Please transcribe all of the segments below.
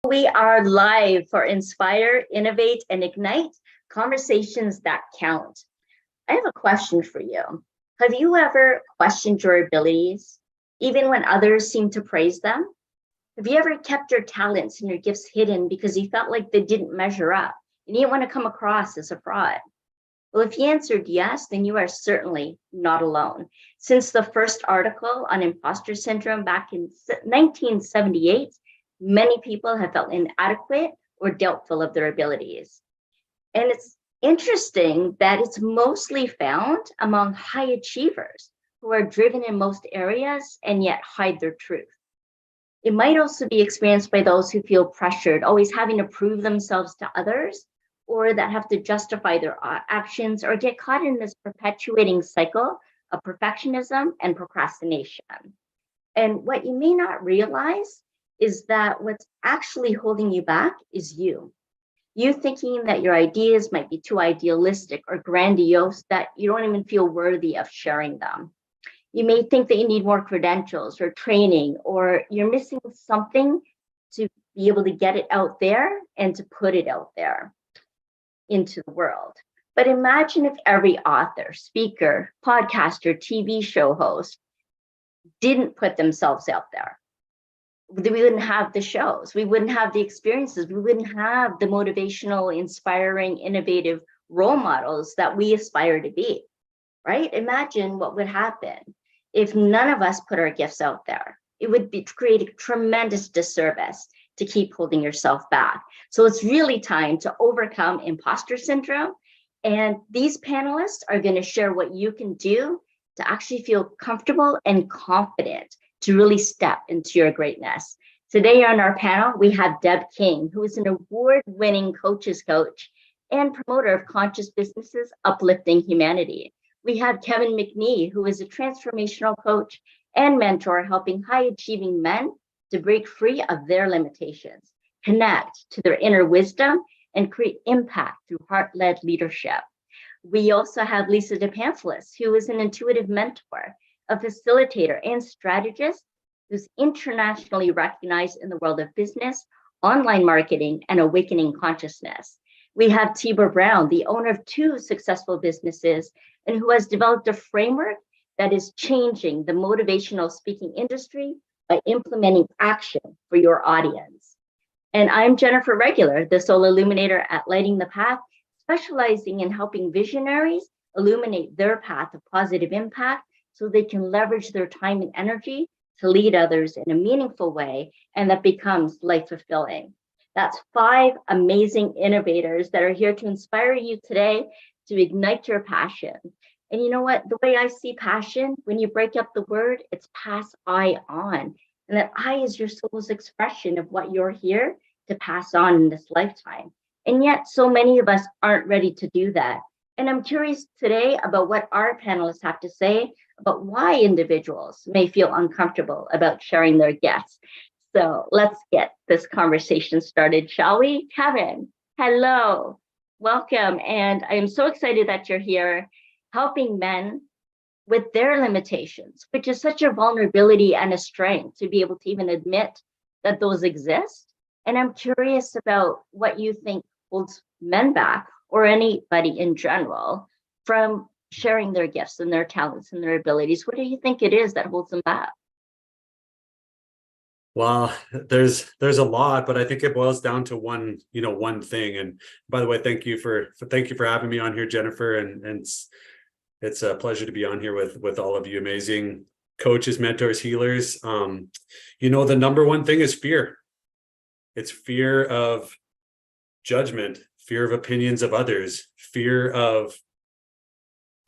We are live for Inspire, Innovate, and Ignite conversations that count. I have a question for you. Have you ever questioned your abilities, even when others seem to praise them? Have you ever kept your talents and your gifts hidden because you felt like they didn't measure up and you didn't want to come across as a fraud? Well, if you answered yes, then you are certainly not alone. Since the first article on imposter syndrome back in 1978, many people have felt inadequate or doubtful of their abilities. And it's interesting that it's mostly found among high achievers who are driven in most areas and yet hide their truth. It might also be experienced by those who feel pressured, always having to prove themselves to others, or that have to justify their actions, or get caught in this perpetuating cycle of perfectionism and procrastination. And what you may not realize is that what's actually holding you back is you. You thinking that your ideas might be too idealistic or grandiose that you don't even feel worthy of sharing them. You may think that you need more credentials or training, or you're missing something to be able to get it out there and to put it out there into the world. But imagine if every author, speaker, podcaster, TV show host didn't put themselves out there. We wouldn't have the shows, we wouldn't have the experiences, we wouldn't have the motivational, inspiring, innovative role models that we aspire to be, right? Imagine what would happen if none of us put our gifts out there. It would create a tremendous disservice to keep holding yourself back. So it's really time to overcome imposter syndrome. And these panelists are going to share what you can do to actually feel comfortable and confident to really step into your greatness. Today on our panel, we have Deb King, who is an award-winning coaches coach and promoter of conscious businesses uplifting humanity. We have Kevin McNee, who is a transformational coach and mentor helping high-achieving men to break free of their limitations, connect to their inner wisdom, and create impact through heart-led leadership. We also have Lisa DePanthelis, who is an intuitive mentor, a facilitator and strategist who's internationally recognized in the world of business, online marketing, and awakening consciousness. We have Tibor Brown, the owner of 2 successful businesses, and who has developed a framework that is changing the motivational speaking industry by implementing action for your audience. And I'm Jennifer Regular, the Soul Illuminator at Lighting the Path, specializing in helping visionaries illuminate their path of positive impact so they can leverage their time and energy to lead others in a meaningful way, and that becomes life-fulfilling. That's 5 amazing innovators that are here to inspire you today to ignite your passion. And you know what? The way I see passion, when you break up the word, it's pass I on. And that I is your soul's expression of what you're here to pass on in this lifetime. And yet so many of us aren't ready to do that. And I'm curious today about what our panelists have to say about why individuals may feel uncomfortable about sharing their gifts. So let's get this conversation started, shall we? Kevin, hello, welcome. And I am so excited that you're here helping men with their limitations, which is such a vulnerability and a strength to be able to even admit that those exist. And I'm curious about what you think holds men back, or anybody in general, from sharing their gifts and their talents and their abilities. What do you think it is that holds them back? Well, there's a lot, but I think it boils down to one thing. And by the way, thank you for having me on here, Jennifer. And it's a pleasure to be on here with all of you amazing coaches, mentors, healers. The number one thing is fear. It's fear of judgment, fear of opinions of others, fear of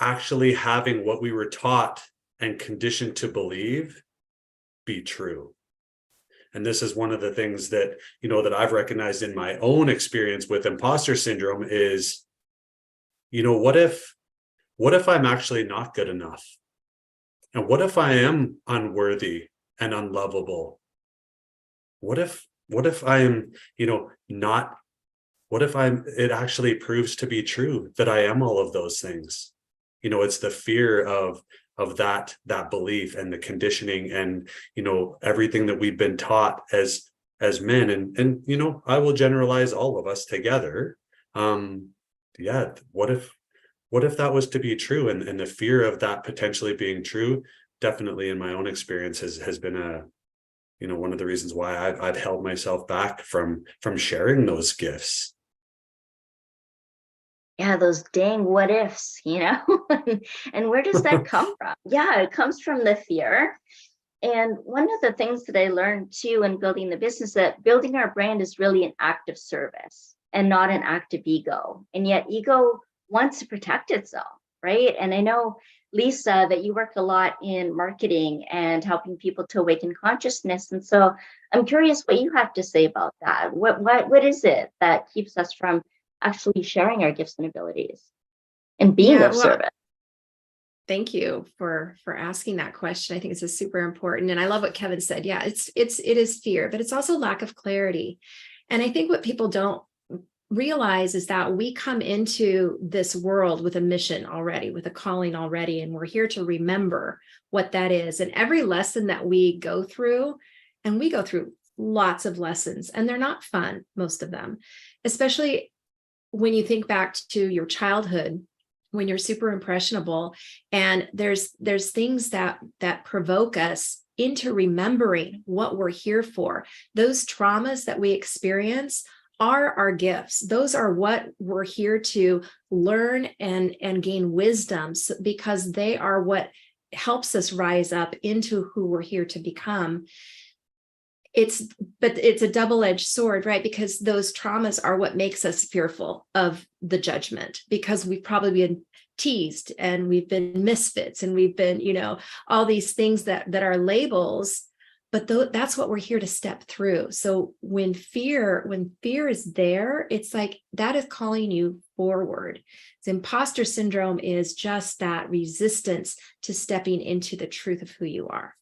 actually having what we were taught and conditioned to believe be true. And this is one of the things that, that I've recognized in my own experience with imposter syndrome is, what if I'm actually not good enough? And what if I am unworthy and unlovable? What if I am, not, what if it actually proves to be true that I am all of those things? It's the fear of that belief and the conditioning and, everything that we've been taught as men, and you know, I will generalize all of us together. Yeah, what if that was to be true, and the fear of that potentially being true, definitely in my own experience has been a, you know, one of the reasons why I've held myself back from sharing those gifts. Yeah, those dang what ifs, you know? And where does that come from? Yeah, it comes from the fear. And one of the things that I learned too in building the business, that building our brand is really an act of service and not an act of ego. And yet ego wants to protect itself, right? And I know, Lisa, that you work a lot in marketing and helping people to awaken consciousness. And so I'm curious what you have to say about that. What is it that keeps us from actually sharing our gifts and abilities and being Yeah, of well, service? thank you for asking that question. I think it's a super important, and I love what Kevin said. Yeah, it is fear, but it's also lack of clarity. And I think what people don't realize is that we come into this world with a mission already, with a calling already, and we're here to remember what that is. And every lesson that we go through, and we go through lots of lessons, and they're not fun, most of them, especially when you think back to your childhood, when you're super impressionable, and there's things that provoke us into remembering what we're here for. Those traumas that we experience are our gifts. Those are what we're here to learn and gain wisdom, because they are what helps us rise up into who we're here to become. But it's a double-edged sword, right? Because those traumas are what makes us fearful of the judgment, because we've probably been teased and we've been misfits and we've been, you know, all these things that are labels, but that's what we're here to step through. So when fear is there, it's like that is calling you forward. So imposter syndrome is just that resistance to stepping into the truth of who you are.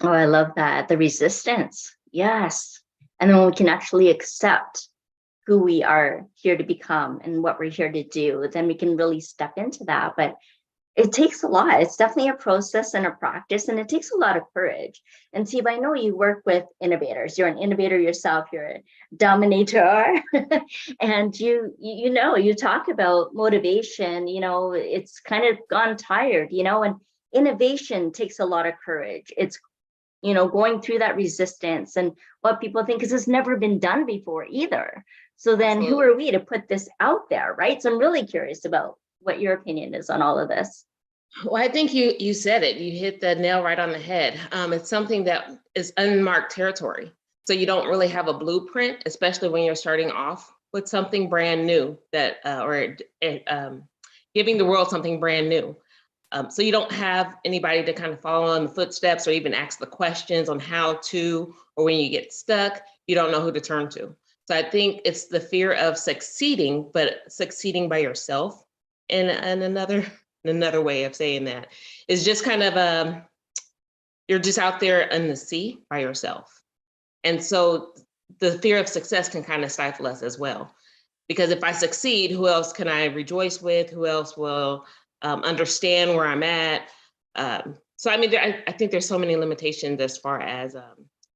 Oh, I love that. The resistance. Yes. And then when we can actually accept who we are here to become and what we're here to do, then we can really step into that. But it takes a lot. It's definitely a process and a practice, and it takes a lot of courage. And Steve, I know you work with innovators. You're an innovator yourself. You're a dominator, and you talk about motivation. You know, it's kind of gone tired. You know, and innovation takes a lot of courage. It's going through that resistance and what people think, because it's never been done before either. So then who are we to put this out there, right? So I'm really curious about what your opinion is on all of this. Well, I think you said it. You hit the nail right on the head. It's something that is unmarked territory. So you don't really have a blueprint, especially when you're starting off with something brand new giving the world something brand new. So you don't have anybody to kind of follow in the footsteps or even ask the questions on how to, or when you get stuck, you don't know who to turn to. So I think it's the fear of succeeding, but succeeding by yourself. And another way of saying that is just kind of you're just out there in the sea by yourself. And so the fear of success can kind of stifle us as well. Because if I succeed, who else can I rejoice with? Who else will understand where I'm at? So I mean, I think there's so many limitations as far as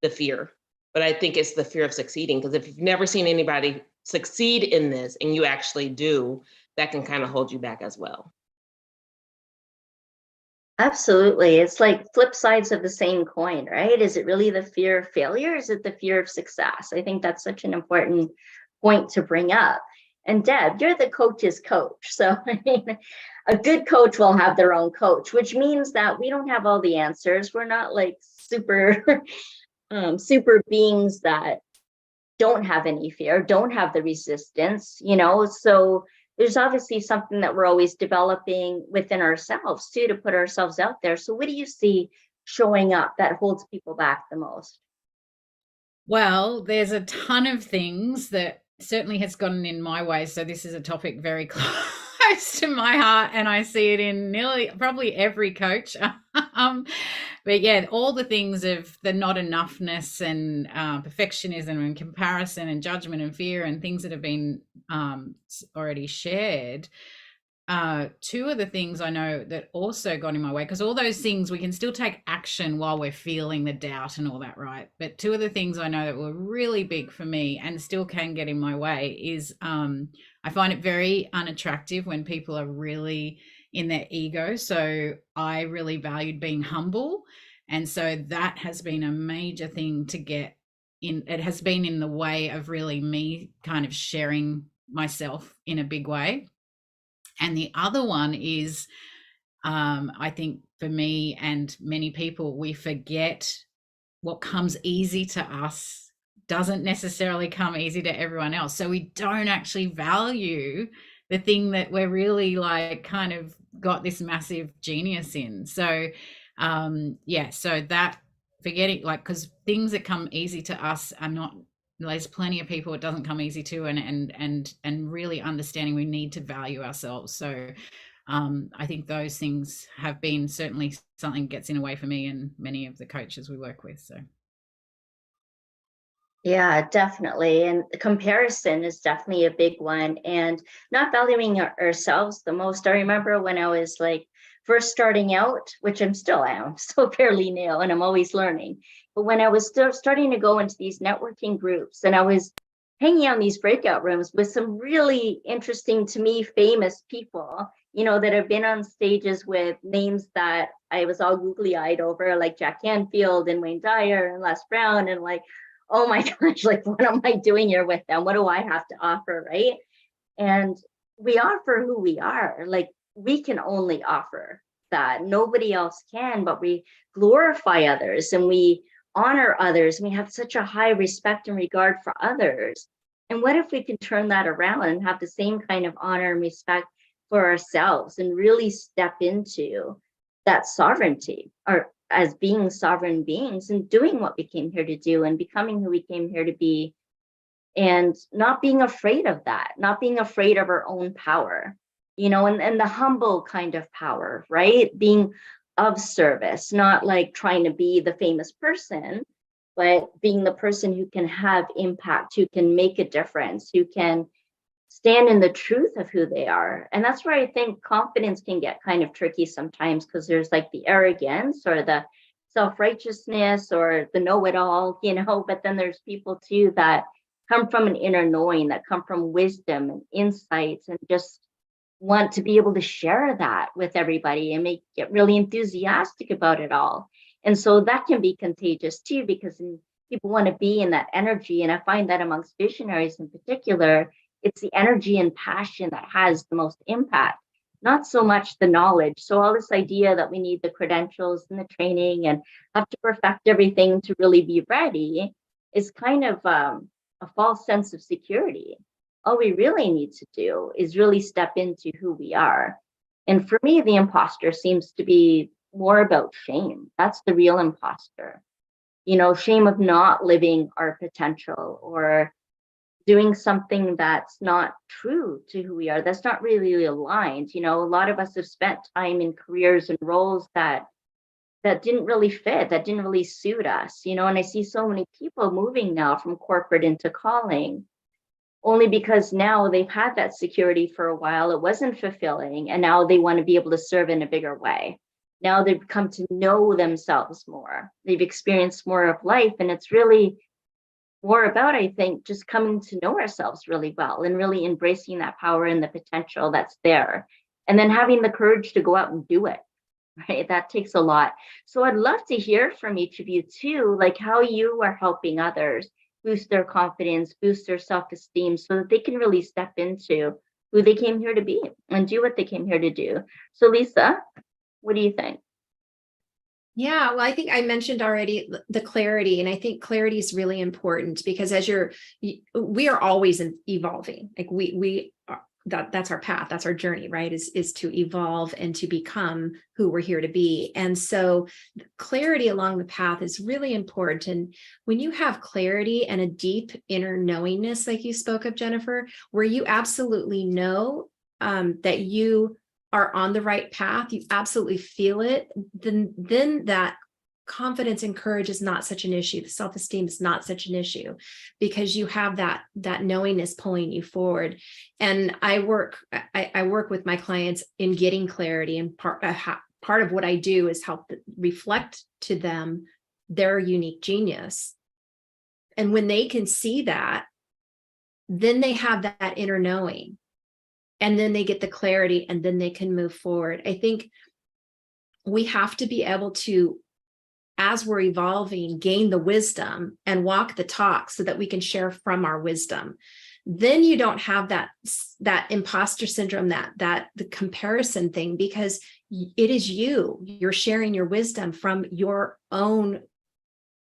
the fear. But I think it's the fear of succeeding, because if you've never seen anybody succeed in this and you actually do, that can kind of hold you back as well. Absolutely. It's like flip sides of the same coin, right? Is it really the fear of failure? Is it the fear of success? I think that's such an important point to bring up. And Deb, you're the coach's coach. So I mean, a good coach will have their own coach, which means that we don't have all the answers. We're not like super beings that don't have any fear, don't have the resistance, so there's obviously something that we're always developing within ourselves too, to put ourselves out there. So what do you see showing up that holds people back the most? Well, there's a ton of things that certainly has gotten in my way. So this is a topic very close to my heart, and I see it in probably every coach. But yeah, all the things of the not enoughness and perfectionism and comparison and judgment and fear and things that have been already shared. two of the things I know that also got in my way, because all those things, we can still take action while we're feeling the doubt and all that, right? But two of the things I know that were really big for me and still can get in my way is I find it very unattractive when people are really in their ego. So I really valued being humble. And so that has been a major thing to get in. It has been in the way of really me kind of sharing myself in a big way. And the other one is, I think for me and many people, we forget what comes easy to us doesn't necessarily come easy to everyone else. So we don't actually value the thing that we're really like kind of got this massive genius in. So so that forgetting, like, because things that come easy to us are not, there's plenty of people it doesn't come easy to, and really understanding we need to value ourselves. So I think those things have been certainly something gets in a way for me and many of the coaches we work with. So yeah, definitely. And comparison is definitely a big one, and not valuing ourselves the most. I remember when I was like first starting out, which I'm still fairly new and I'm always learning. But when I was still starting to go into these networking groups and I was hanging out in these breakout rooms with some really interesting to me famous people, that have been on stages with names that I was all googly eyed over, like Jack Canfield and Wayne Dyer and Les Brown, and like, oh my gosh, like, what am I doing here with them? What do I have to offer? Right. And we offer who we are. Like, we can only offer that. Nobody else can, but we glorify others and we honor others. And we have such a high respect and regard for others. And what if we can turn that around and have the same kind of honor and respect for ourselves and really step into that sovereignty, or as being sovereign beings and doing what we came here to do and becoming who we came here to be, and not being afraid of that, not being afraid of our own power, and the humble kind of power, right? Being of service, not like trying to be the famous person, but being the person who can have impact, who can make a difference, who can stand in the truth of who they are. And that's where I think confidence can get kind of tricky sometimes, because there's like the arrogance or the self-righteousness or the know-it-all, but then there's people too that come from an inner knowing, that come from wisdom and insights, and just want to be able to share that with everybody and get really enthusiastic about it all. And so that can be contagious too, because people want to be in that energy. And I find that amongst visionaries in particular, it's the energy and passion that has the most impact, not so much the knowledge. So all this idea that we need the credentials and the training and have to perfect everything to really be ready is kind of a false sense of security. All we really need to do is really step into who we are. And for me, the imposter seems to be more about shame. That's the real imposter. Shame of not living our potential, or doing something that's not true to who we are, that's not really aligned. A lot of us have spent time in careers and roles that didn't really fit, that didn't really suit us, and I see so many people moving now from corporate into calling, only because now they've had that security for a while, it wasn't fulfilling, and now they want to be able to serve in a bigger way. Now they've come to know themselves more, they've experienced more of life, and it's really more about, I think, just coming to know ourselves really well and really embracing that power and the potential that's there, and then having the courage to go out and do it, right? That takes a lot. So I'd love to hear from each of you too, like how you are helping others boost their confidence, boost their self-esteem, so that they can really step into who they came here to be and do what they came here to do. So Lisa, what do you think? Yeah, well, I think I mentioned already the clarity, and I think clarity is really important, because we are always evolving. Like we are, that's our path, that's our journey, right? Is to evolve and to become who we're here to be. And so clarity along the path is really important. And when you have clarity and a deep inner knowingness, like you spoke of, Jennifer, where you absolutely know that you are on the right path, you absolutely feel it, then that confidence and courage is not such an issue. The self-esteem is not such an issue because you have that knowingness pulling you forward. And I work with my clients in getting clarity, and part of what I do is help reflect to them their unique genius. And when they can see that, then they have that inner knowing, and then they get the clarity, and then they can move forward. I think we have to be able to, as we're evolving, gain the wisdom and walk the talk so that we can share from our wisdom. Then you don't have that imposter syndrome, the comparison thing, because it is you're sharing your wisdom from your own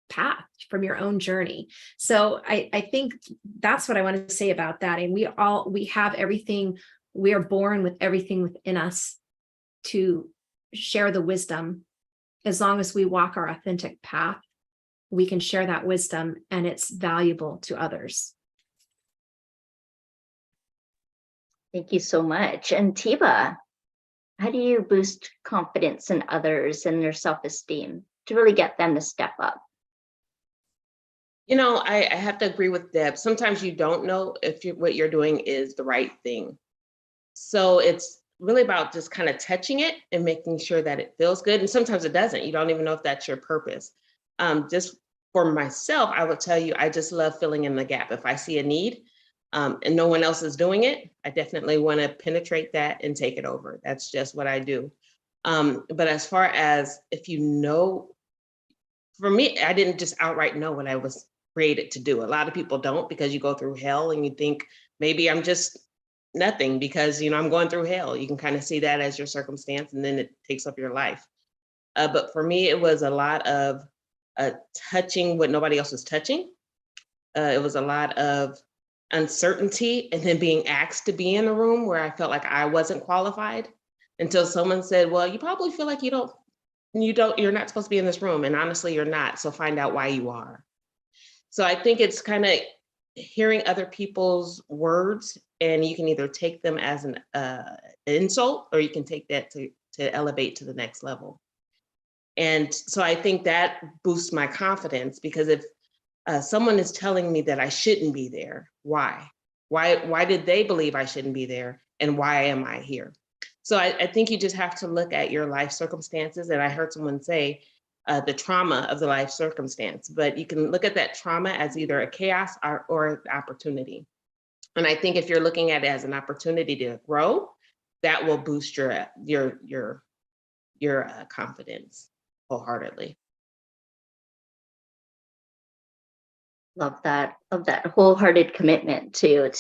path, from your own journey. So I think that's what I want to say about that. And we have everything. We are born with everything within us to share the wisdom. As long as we walk our authentic path, we can share that wisdom, and it's valuable to others. Thank you so much. And Tiba, how do you boost confidence in others and their self-esteem to really get them to step up? You know, I have to agree with Deb. Sometimes you don't know if what you're doing is the right thing. So it's really about just kind of touching it and making sure that it feels good. And sometimes it doesn't. You don't even know if that's your purpose. Just for myself, I would tell you, I just love filling in the gap. If I see a need and no one else is doing it, I definitely want to penetrate that and take it over. That's just what I do. But as far as if you know, for me, I didn't just outright know what I was created to do. A lot of people don't, because you go through hell and you think maybe I'm just nothing because, you know, I'm going through hell. You can kind of see that as your circumstance, and then it takes up your life. But for me, it was a lot of touching what nobody else was touching. It was a lot of uncertainty, and then being asked to be in a room where I felt like I wasn't qualified, until someone said, well, you probably feel like you're not supposed to be in this room. And honestly, you're not. So find out why you are. So I think it's kind of hearing other people's words, and you can either take them as an insult, or you can take that to elevate to the next level. And so I think that boosts my confidence, because if someone is telling me that I shouldn't be there, why? Why did they believe I shouldn't be there? And why am I here? So I think you just have to look at your life circumstances. And I heard someone say the trauma of the life circumstance, but you can look at that trauma as either a chaos or an opportunity. And I think if you're looking at it as an opportunity to grow, that will boost your confidence wholeheartedly. Love that wholehearted commitment to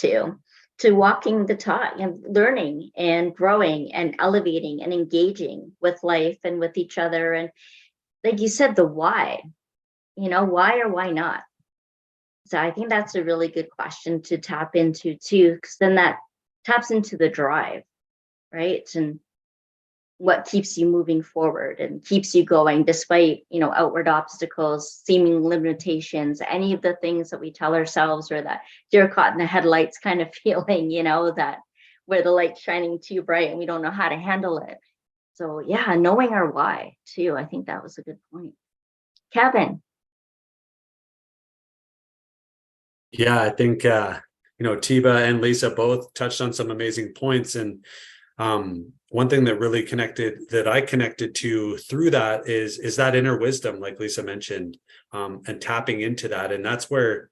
walking the talk and learning and growing and elevating and engaging with life and with each other. And like you said, the why, why or why not? So I think that's a really good question to tap into too, because then that taps into the drive, right? And what keeps you moving forward and keeps you going despite, outward obstacles, seeming limitations, any of the things that we tell ourselves, or that deer caught in the headlights kind of feeling, that where the light's shining too bright and we don't know how to handle it. So yeah, knowing our why too. I think that was a good point. Kevin. Yeah, I think Tiba and Lisa both touched on some amazing points. And one thing that I connected to through that is that inner wisdom, like Lisa mentioned, and tapping into that. And that's where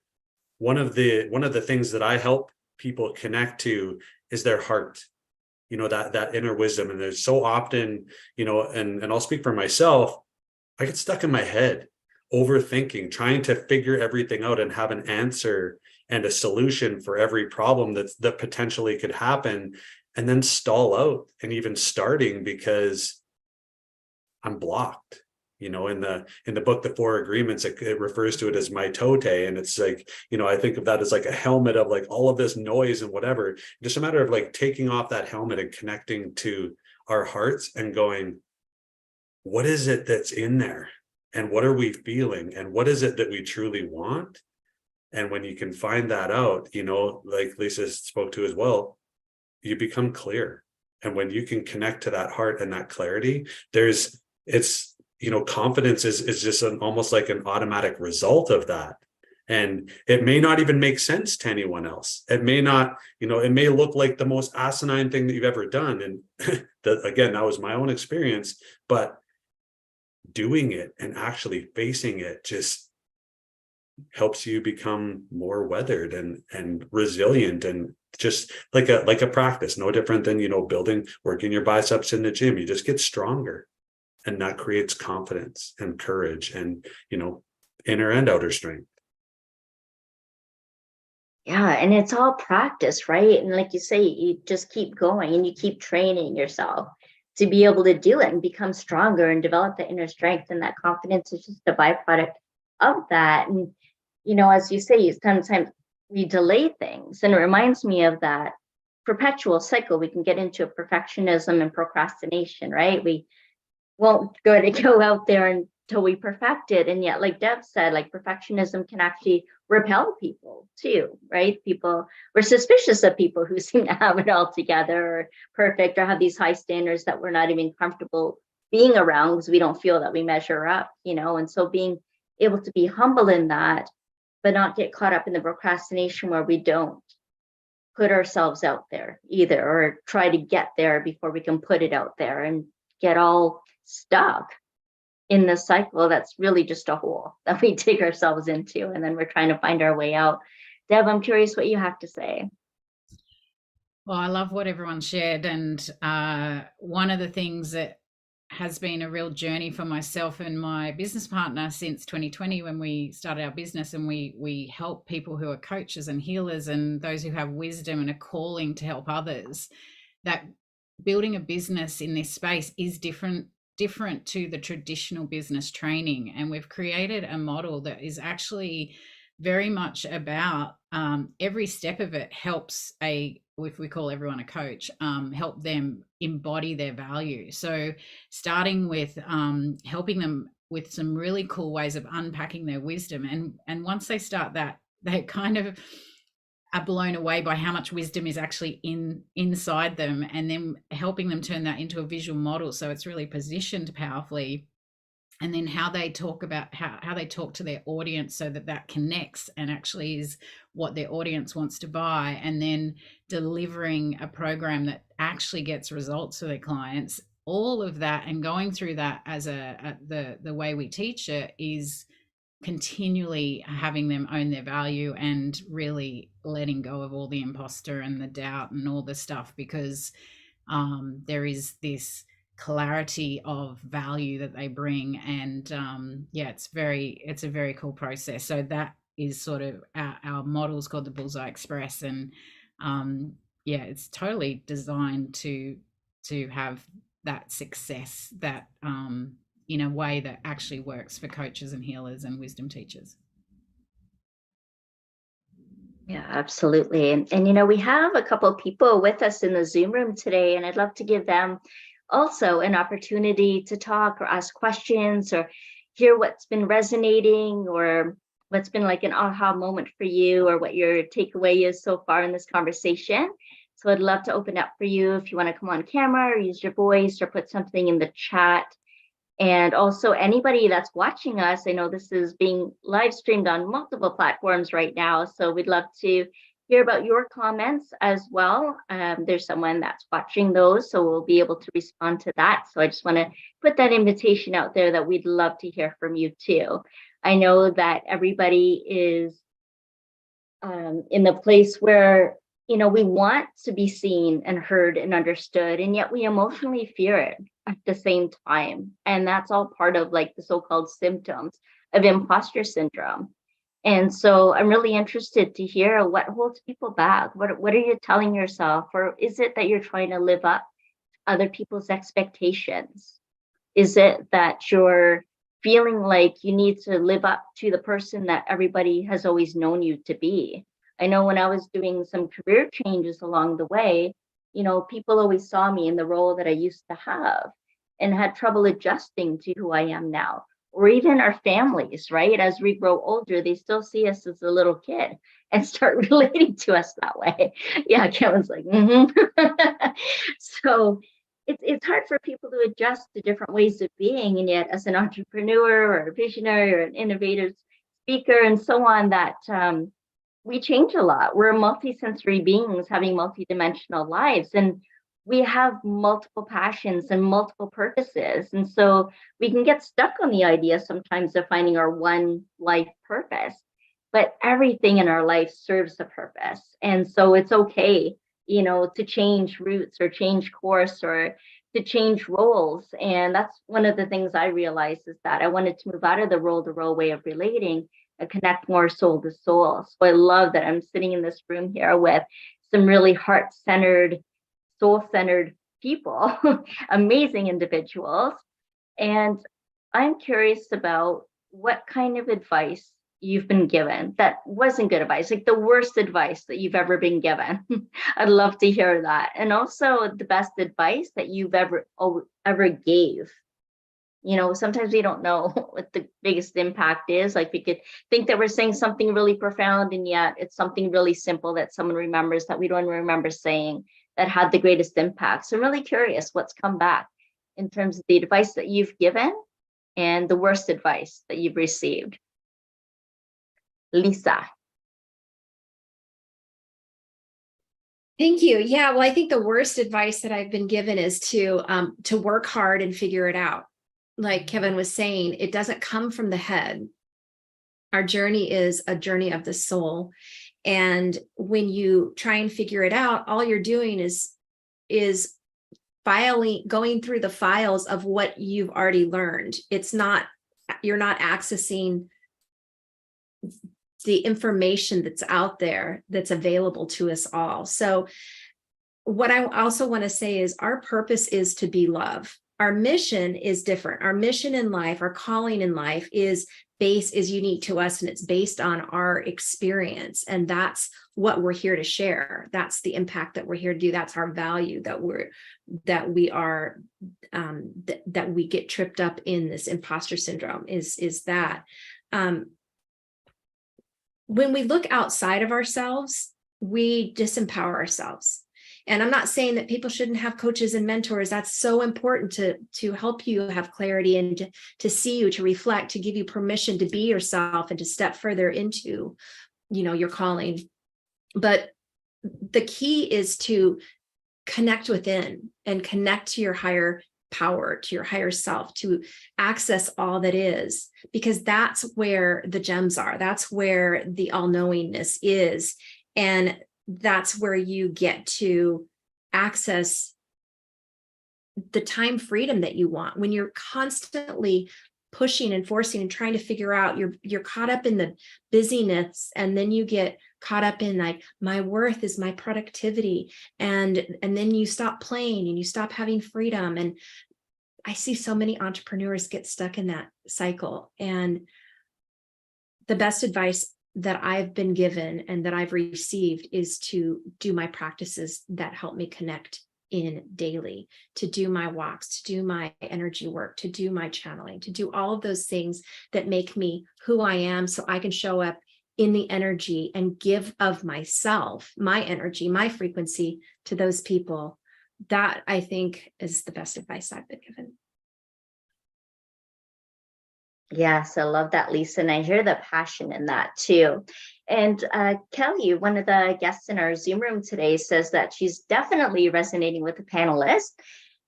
one of the things that I help people connect to is their heart, that inner wisdom. And there's so often, and I'll speak for myself, I get stuck in my head, overthinking, trying to figure everything out and have an answer and a solution for every problem that potentially could happen, and then stall out and even starting because I'm blocked. In the book, The Four Agreements, it refers to it as mitote. And it's like, I think of that as like a helmet of like all of this noise and whatever. Just a matter of like taking off that helmet and connecting to our hearts and going, what is it that's in there? And what are we feeling? And what is it that we truly want? And when you can find that out, like Lisa spoke to as well, you become clear. And when you can connect to that heart and that clarity, it's confidence is just almost like an automatic result of that. And it may not even make sense to anyone else. It may not, it may look like the most asinine thing that you've ever done. And that was my own experience, but doing it and actually facing it just helps you become more weathered and resilient, and just like a practice, no different than, working your biceps in the gym. You just get stronger, and that creates confidence and courage and, inner and outer strength. Yeah, and it's all practice, right? And like you say, you just keep going and you keep training yourself to be able to do it and become stronger and develop the inner strength. And that confidence is just a byproduct of that. And, as you say, sometimes we delay things. And it reminds me of that perpetual cycle. We can get into perfectionism and procrastination, right? We won't go out there until we perfect it. And yet, like Deb said, like perfectionism can actually repel people too, right? We're suspicious of people who seem to have it all together or perfect, or have these high standards that we're not even comfortable being around because we don't feel that we measure up, and so being able to be humble in that, but not get caught up in the procrastination where we don't put ourselves out there either, or try to get there before we can put it out there and get all stuck in the cycle that's really just a hole that we dig ourselves into, and then we're trying to find our way out. Deb, I'm curious what you have to say. Well, I love what everyone shared. And one of the things that has been a real journey for myself and my business partner since 2020, when we started our business, and we help people who are coaches and healers and those who have wisdom and a calling to help others, that building a business in this space is different to the traditional business training. And we've created a model that is actually very much about every step of it helps if we call everyone a coach, help them embody their value. So starting with helping them with some really cool ways of unpacking their wisdom. And once they start that, they kind of are blown away by how much wisdom is actually inside them, and then helping them turn that into a visual model so it's really positioned powerfully. And then how they talk about how they talk to their audience so that connects and actually is what their audience wants to buy, and then delivering a program that actually gets results for their clients. All of that, and going through that as the way we teach it, is continually having them own their value and really letting go of all the imposter and the doubt and all the stuff, because there is this clarity of value that they bring. And it's a very cool process. So that is sort of our model is called the Bullseye Express. And it's totally designed to have that success that in a way that actually works for coaches and healers and wisdom teachers. Yeah, absolutely. And we have a couple of people with us in the Zoom room today, and I'd love to give them also an opportunity to talk or ask questions or hear what's been resonating, or what's been like an aha moment for you, or what your takeaway is so far in this conversation. So I'd love to open up for you if you want to come on camera or use your voice or put something in the chat. And also anybody that's watching us, I know this is being live streamed on multiple platforms right now, so we'd love to hear about your comments as well. There's someone that's watching those, so we'll be able to respond to that. So I just want to put that invitation out there that we'd love to hear from you too. I know that everybody is in the place where we want to be seen and heard and understood, and yet we emotionally fear it at the same time. And that's all part of like the so-called symptoms of imposter syndrome. And so I'm really interested to hear what holds people back. What are you telling yourself? Or is it that you're trying to live up to other people's expectations? Is it that you're feeling like you need to live up to the person that everybody has always known you to be? I know when I was doing some career changes along the way, people always saw me in the role that I used to have and had trouble adjusting to who I am now. Or even our families, right? As we grow older, they still see us as a little kid and start relating to us that way. Yeah, Kevin's like, So it's hard for people to adjust to different ways of being. And yet, as an entrepreneur or a visionary or an innovative speaker and so on, that we change a lot. We're multisensory beings having multidimensional lives, and we have multiple passions and multiple purposes. And so we can get stuck on the idea sometimes of finding our one life purpose, but everything in our life serves a purpose. And so it's okay, to change routes or change course or to change roles. And that's one of the things I realized, is that I wanted to move out of the role to role way of relating and connect more soul to soul. So I love that I'm sitting in this room here with some really heart-centered, soul-centered people, amazing individuals. And I'm curious about what kind of advice you've been given that wasn't good advice, like the worst advice that you've ever been given. I'd love to hear that. And also the best advice that you've ever gave. Sometimes we don't know what the biggest impact is. Like, we could think that we're saying something really profound, and yet it's something really simple that someone remembers that we don't remember saying, that had the greatest impact. So I'm really curious what's come back in terms of the advice that you've given and the worst advice that you've received. Lisa. Thank you. Yeah, well, I think the worst advice that I've been given is to work hard and figure it out. Like Kevin was saying, it doesn't come from the head. Our journey is a journey of the soul. And when you try and figure it out, all you're doing is going through the files of what you've already learned. You're not accessing the information that's out there, that's available to us all. So what I also want to say is, our purpose is to be love. Our mission is different. Our mission in life, our calling in life is unique to us, and it's based on our experience. And that's what we're here to share. That's the impact that we're here to do. That's our value, that we get tripped up in this imposter syndrome is that when we look outside of ourselves, we disempower ourselves. And I'm not saying that people shouldn't have coaches and mentors. That's so important to help you have clarity and to see you, to reflect, to give you permission to be yourself and to step further into, your calling. But the key is to connect within and connect to your higher power, to your higher self, to access all that is, because that's where the gems are. That's where the all-knowingness is. And that's where you get to access the time freedom that you want. When you're constantly pushing and forcing and trying to figure out, you're caught up in the busyness, and then you get caught up in like, my worth is my productivity, and then you stop playing and you stop having freedom. And I see so many entrepreneurs get stuck in that cycle. And the best advice that I've been given and that I've received is to do my practices that help me connect in daily, to do my walks, to do my energy work, to do my channeling, to do all of those things that make me who I am, so I can show up in the energy and give of myself, my energy, my frequency to those people. That, I think, is the best advice I've been given. Yes, I love that, Lisa. And I hear the passion in that too. And Kelly, one of the guests in our Zoom room today, says that she's definitely resonating with the panelists,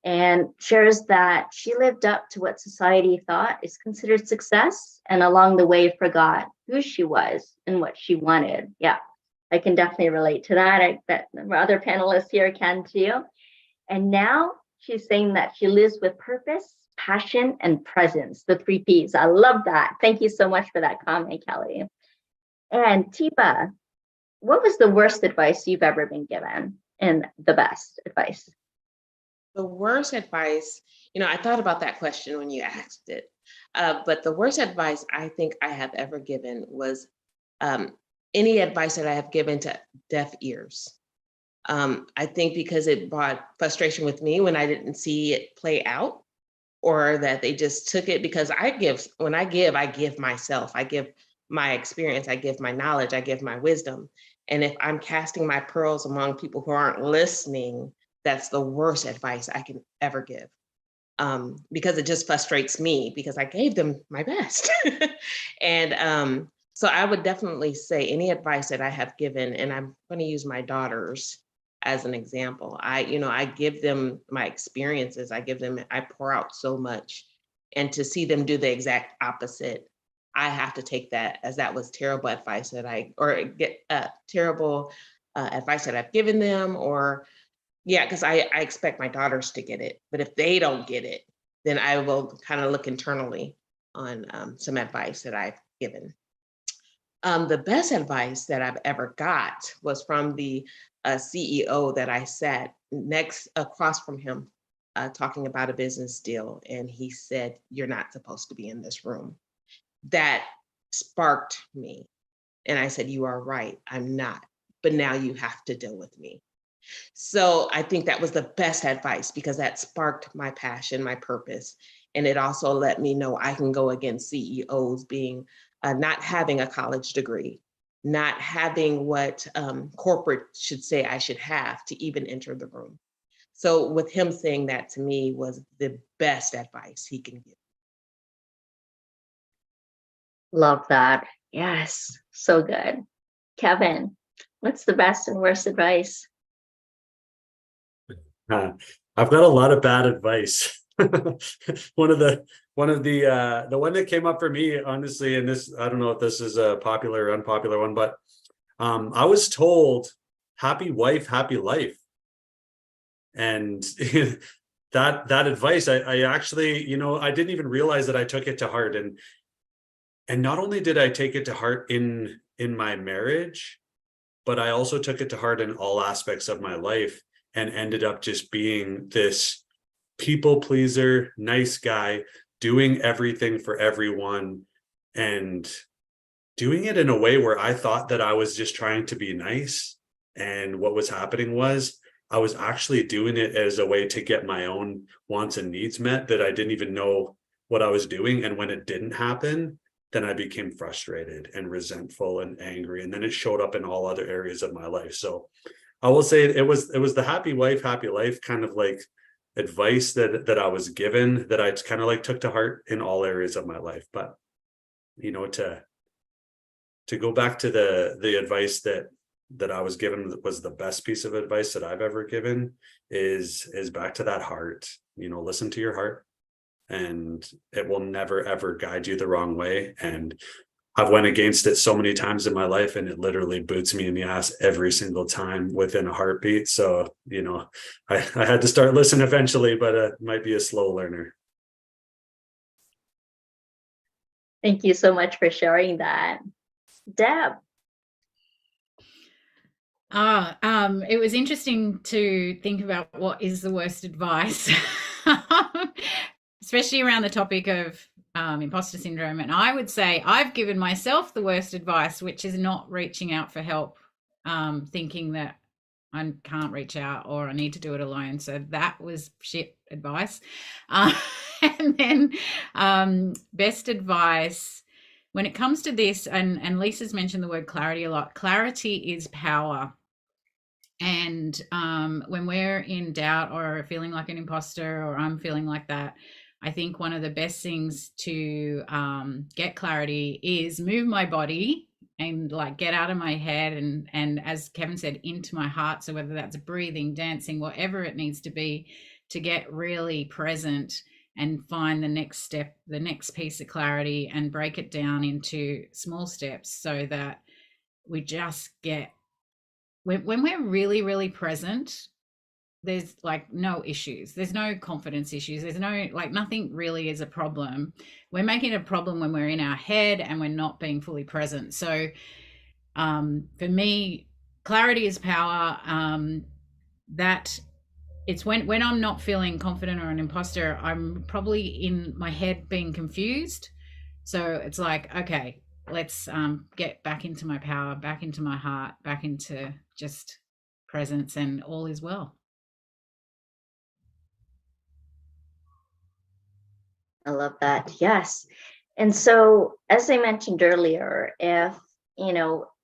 and shares that she lived up to what society thought is considered success, and along the way forgot who she was and what she wanted. Yeah, I can definitely relate to that. I bet other panelists here can too. And now she's saying that she lives with purpose, passion, and presence, the 3 Ps. I love that. Thank you so much for that comment, Kelly. And Tiba, what was the worst advice you've ever been given, and the best advice? The worst advice, I thought about that question when you asked it, but the worst advice I think I have ever given was any advice that I have given to deaf ears. I think because it brought frustration with me when I didn't see it play out, or that they just took it, because when I give myself, I give my experience, I give my knowledge, I give my wisdom. And if I'm casting my pearls among people who aren't listening, that's the worst advice I can ever give. Because it just frustrates me because I gave them my best. And so I would definitely say any advice that I have given, and I'm going to use my daughters as an example. I give them my experiences. I pour out so much, and to see them do the exact opposite, I have to take that as that was terrible advice or get terrible advice that I've given them, or yeah, because I expect my daughters to get it. But if they don't get it, then I will kind of look internally on some advice that I've given. The best advice that I've ever got was from the CEO that I sat next across from him talking about a business deal. And he said, "You're not supposed to be in this room." That sparked me. And I said, "You are right, I'm not. But now you have to deal with me." So I think that was the best advice because that sparked my passion, my purpose. And it also let me know I can go against CEOs being not having a college degree, not having what corporate should say I should have to even enter the room. So with him saying that to me was the best advice he can give. Love that. Yes, so good. Kevin, what's the best and worst advice? I've got a lot of bad advice. one of the one that came up for me, honestly, and this, I don't know if this is a popular or unpopular one, but I was told happy wife, happy life. And that advice, I actually, I didn't even realize that I took it to heart. And not only did I take it to heart in my marriage, but I also took it to heart in all aspects of my life, and ended up just being this people pleaser, nice guy, doing everything for everyone, and doing it in a way where I thought that I was just trying to be nice. And what was happening was I was actually doing it as a way to get my own wants and needs met that I didn't even know what I was doing. And when it didn't happen, then I became frustrated and resentful and angry. And then it showed up in all other areas of my life. So I will say it was the happy wife, happy life kind of like advice that I was given, that I kind of like took to heart in all areas of my life. But to go back to the advice that I was given, that was the best piece of advice that I've ever given, is back to that heart. Listen to your heart, and it will never ever guide you the wrong way. And I've went against it so many times in my life, and it literally boots me in the ass every single time within a heartbeat. So, I had to start listening eventually, but it might be a slow learner. Thank you so much for sharing that. Deb. It was interesting to think about what is the worst advice, especially around the topic of imposter syndrome. And I would say I've given myself the worst advice, which is not reaching out for help, thinking that I can't reach out or I need to do it alone. So that was shit advice. And then best advice when it comes to this, and Lisa's mentioned the word clarity a lot. Clarity is power. And when we're in doubt or feeling like an imposter, or I'm feeling like that, I think one of the best things to get clarity is move my body and like get out of my head and as Kevin said, into my heart. So whether that's breathing, dancing, whatever it needs to be, to get really present and find the next step, the next piece of clarity, and break it down into small steps so that we just get, when we're really, really present, there's like no issues. There's no confidence issues. There's no, like, nothing really is a problem. We're making it a problem when we're in our head and we're not being fully present. So for me, clarity is power. That it's when I'm not feeling confident or an imposter, I'm probably in my head being confused. So it's like, okay, let's get back into my power, back into my heart, back into just presence, and all is well. I love that. Yes. And so, as I mentioned earlier, if,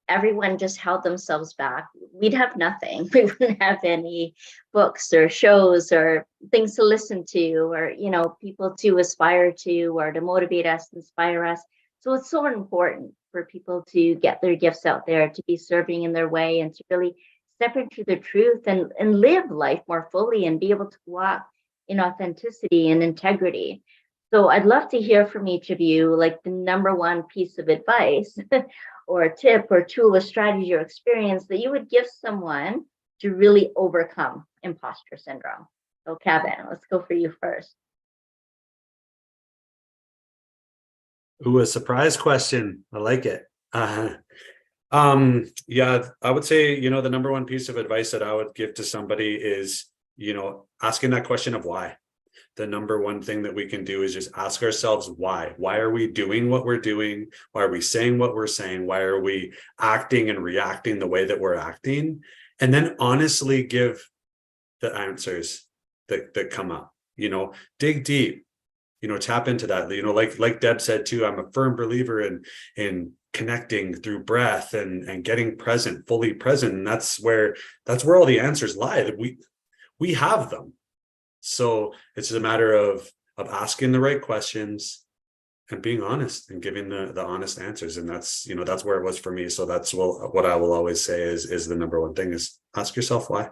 everyone just held themselves back, we'd have nothing. We wouldn't have any books or shows or things to listen to, or, you know, people to aspire to, or to motivate us, inspire us. So it's so important for people to get their gifts out there, to be serving in their way, and to really step into the truth and live life more fully and be able to walk in authenticity and integrity. So I'd love to hear from each of you, like the number one piece of advice or a tip or tool or strategy or experience that you would give someone to really overcome imposter syndrome. So Kevin, let's go for you first. Ooh, a surprise question. I like it. Yeah, I would say, you know, the number one piece of advice that I would give to somebody is, you know, asking that question of why. The number one thing that we can do is just ask ourselves why. Why are we doing what we're doing? Why are we saying what we're saying? Why are we acting and reacting the way that we're acting? And then honestly give the answers that come up, you know, dig deep, you know, tap into that, you know, like Deb said too, I'm a firm believer in connecting through breath and getting present, fully present. And that's where all the answers lie, that we have them. So it's a matter of asking the right questions and being honest and giving the honest answers. And that's, you know, that's where it was for me. So that's what I will always say is the number one thing is ask yourself why.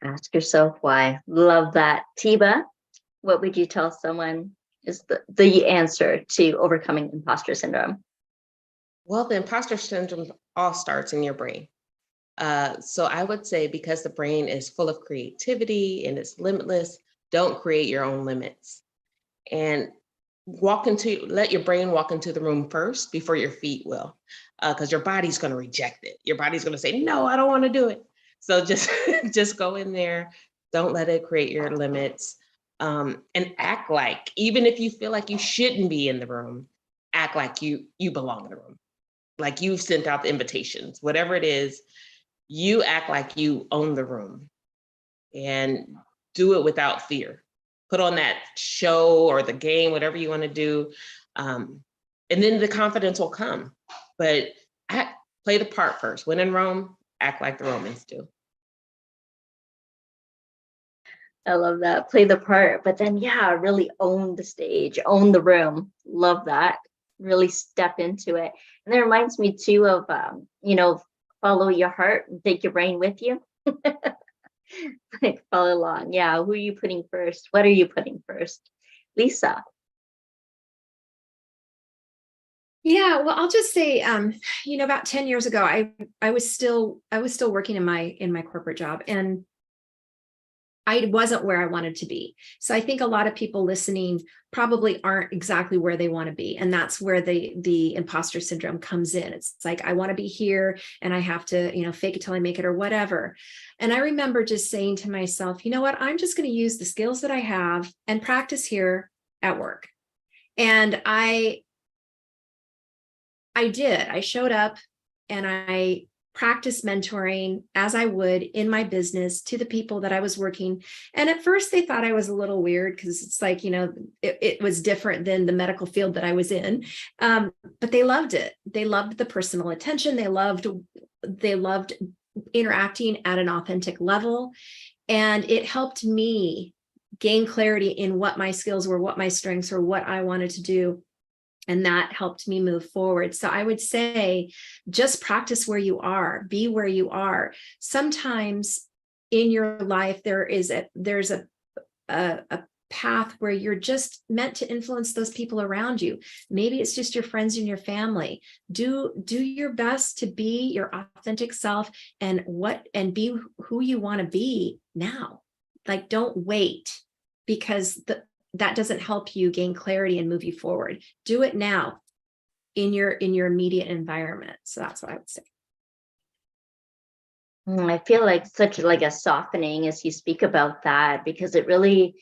Ask yourself why. Love that. Tiba, what would you tell someone is the answer to overcoming imposter syndrome? Well, the imposter syndrome all starts in your brain. So I would say, because the brain is full of creativity and it's limitless, don't create your own limits. And let your brain walk into the room first before your feet will, because your body's going to reject it. Your body's going to say, no, I don't want to do it. So just, just go in there. Don't let it create your limits. And act like, even if you feel like you shouldn't be in the room, act like you belong in the room. Like you've sent out the invitations, whatever it is, you act like you own the room and do it without fear. Put on that show or the game, whatever you want to do. And then the confidence will come. But play the part first. When in Rome, act like the Romans do. I love that. Play the part, but then, yeah, really own the stage, own the room. Love that. Really step into it. And that reminds me too of, you know, follow your heart and take your brain with you. Like follow along. Yeah. Who are you putting first? What are you putting first? Lisa. Yeah, well, I'll just say, you know, about 10 years ago, I was still working in my corporate job, and I wasn't where I wanted to be. So I think a lot of people listening probably aren't exactly where they want to be. And that's where the imposter syndrome comes in. It's like, I want to be here and I have to, you know, fake it till I make it or whatever. And I remember just saying to myself, you know what, I'm just going to use the skills that I have and practice here at work. And I did. I showed up and I practice mentoring as I would in my business to the people that I was working. And at first they thought I was a little weird because it's like, you know, it was different than the medical field that I was in. But they loved it. They loved the personal attention. They loved interacting at an authentic level. And it helped me gain clarity in what my skills were, what my strengths were, what I wanted to do. And that helped me move forward. So I would say, just practice where you are, be where you are. Sometimes in your life, there's a path where you're just meant to influence those people around you. Maybe it's just your friends and your family. Do your best to be your authentic self and be who you want to be now. Like, don't wait, because that doesn't help you gain clarity and move you forward. Do it now in your immediate environment. So that's what I would say. I feel like such like a softening as you speak about that, because it really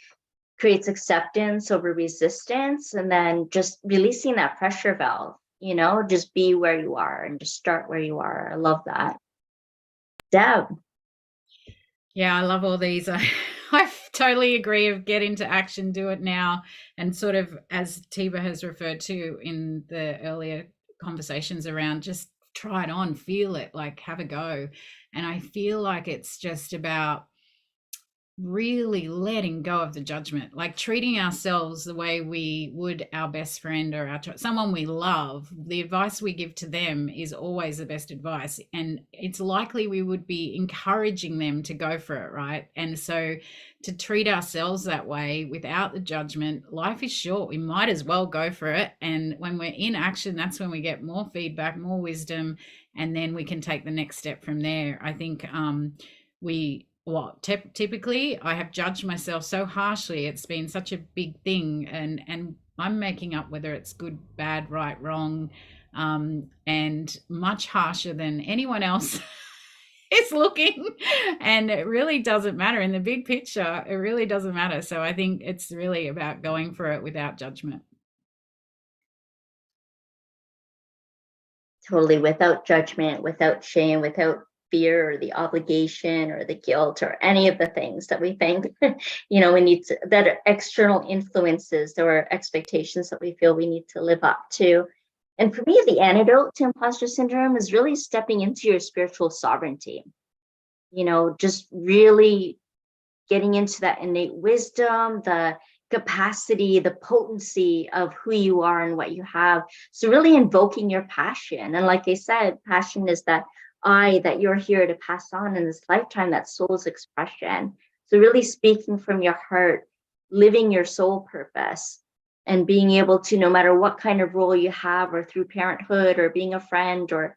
creates acceptance over resistance, and then just releasing that pressure valve, you know, just be where you are and just start where you are. I love that. Deb. Yeah, I love all these. I totally agree of get into action, do it now. And sort of, as Tiba has referred to in the earlier conversations around just try it on, feel it, like have a go. And I feel like it's just about really letting go of the judgment, like treating ourselves the way we would our best friend or someone we love. The advice we give to them is always the best advice, and it's likely we would be encouraging them to go for it, right? And so to treat ourselves that way without the judgment, life is short, we might as well go for it. And when we're in action, that's when we get more feedback, more wisdom, and then we can take the next step from there. I think typically I have judged myself so harshly. It's been such a big thing, and I'm making up whether it's good, bad, right, wrong, and much harsher than anyone else is looking. And it really doesn't matter in the big picture. It really doesn't matter. So I think it's really about going for it without judgment. Totally, without judgment, without shame, without fear or the obligation or the guilt or any of the things that we think, we need to, that are external influences or expectations that we feel we need to live up to. And for me, the antidote to imposter syndrome is really stepping into your spiritual sovereignty, just really getting into that innate wisdom, the capacity, the potency of who you are and what you have. So really invoking your passion. And like I said, passion is that that you're here to pass on in this lifetime, that soul's expression. So really speaking from your heart, living your soul purpose, and being able to, no matter what kind of role you have, or through parenthood or being a friend or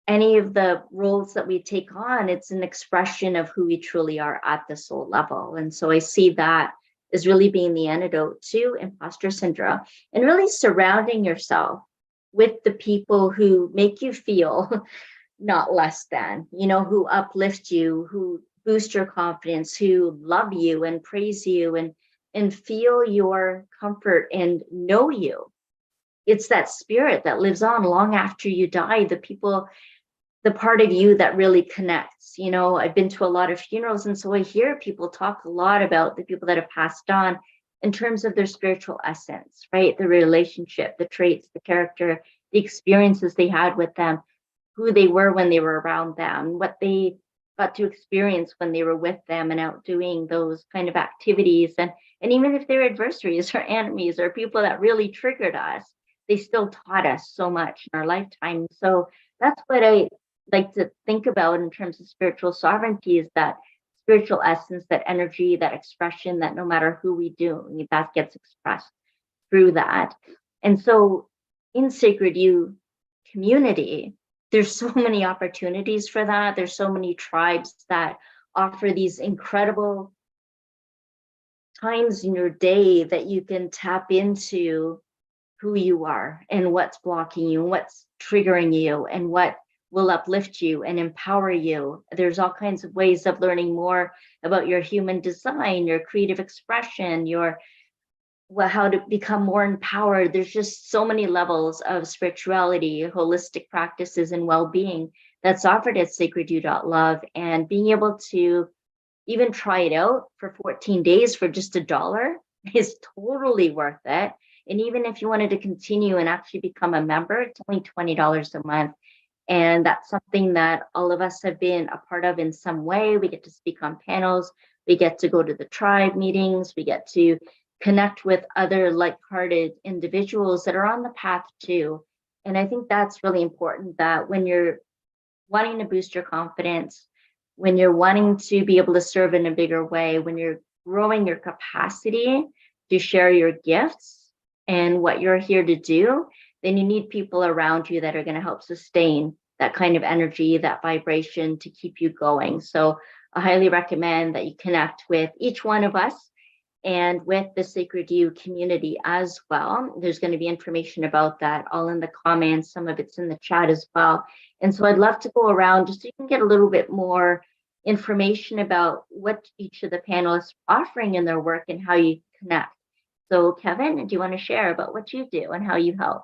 any of the roles that we take on, it's an expression of who we truly are at the soul level. And so I see that as really being the antidote to imposter syndrome, and really surrounding yourself with the people who make you feel not less than, who uplift you, who boost your confidence, who love you and praise you and feel your comfort and know you. It's that spirit that lives on long after you die, the part of you that really connects. I've been to a lot of funerals, and so I hear people talk a lot about the people that have passed on in terms of their spiritual essence, right? The relationship, the traits, the character, the experiences they had with them, who they were when they were around them, what they got to experience when they were with them and out doing those kind of activities. And even if they're adversaries or enemies or people that really triggered us, they still taught us so much in our lifetime. So that's what I like to think about in terms of spiritual sovereignty, is that spiritual essence, that energy, that expression, that no matter who we do, that gets expressed through that. And so in Sacred You community, there's so many opportunities for that. There's so many tribes that offer these incredible times in your day that you can tap into who you are and what's blocking you, and what's triggering you, and what will uplift you and empower you. There's all kinds of ways of learning more about your human design, your creative expression, how to become more empowered. There's just so many levels of spirituality, holistic practices, and well-being that's offered at sacredyou.love. And being able to even try it out for 14 days for just $1 is totally worth it. And even if you wanted to continue and actually become a member, it's only $20 a month. And that's something that all of us have been a part of in some way. We get to speak on panels, we get to go to the tribe meetings, we get to connect with other like-hearted individuals that are on the path too. And I think that's really important, that when you're wanting to boost your confidence, when you're wanting to be able to serve in a bigger way, when you're growing your capacity to share your gifts and what you're here to do, then you need people around you that are going to help sustain that kind of energy, that vibration, to keep you going. So I highly recommend that you connect with each one of us and with the Sacred You community as well. There's going to be information about that all in the comments. Some of it's in the chat as well. And so I'd love to go around just so you can get a little bit more information about what each of the panelists are offering in their work and how you connect. So Kevin, do you want to share about what you do and how you help?